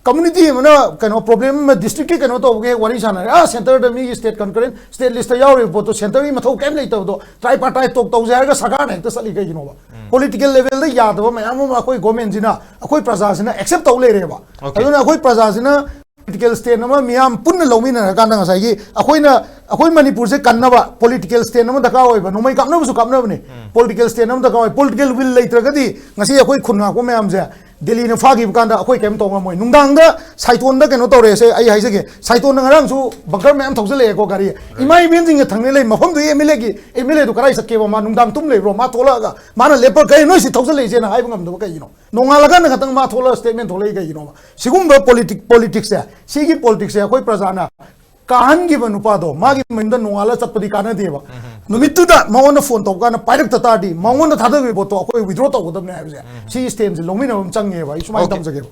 community mana kano problem district ki kano to ge wari sana center da mi state concurrent state list yaw report to center mi mathau kem lai to tripartite tok to ja ga sarkar ne ta sali ga gino ba political level da ya da ma yam ma koi government jina akoi praja sina accept to le re ba aduna akoi praja sina political state nama miyam punna lomi na kan nga sai gi akoi Manipur se kan na ba political state nama daka oi ba no mai kam na bu kam na ne political state nama daka oi political will lai tra ga di ngasi akoi khunna ko mayam je Delhi na fagi bukanda akoi kem to ngam moi nungdang da saiton da keno tore se ai haise ge saiton ngarang su bunker mayam thosale ko gari imai bin jing thangne le mafam du emele du karai sakke ba ma nungdang tum le bro ma thola ga mana leper kai no si thosale je na ai bangam do kai no nonga laga na khatang ma thola statement thole kai no sigum do politics ya sigi politics ya koi prajana kahan gi banupa do magi minda nongala chapdi kana deba numitu da mawon phone to kana pirate ta di mawon thada gi boto koi withdraw to godam ne ha si stage lomina chang nge ba isumai tam jage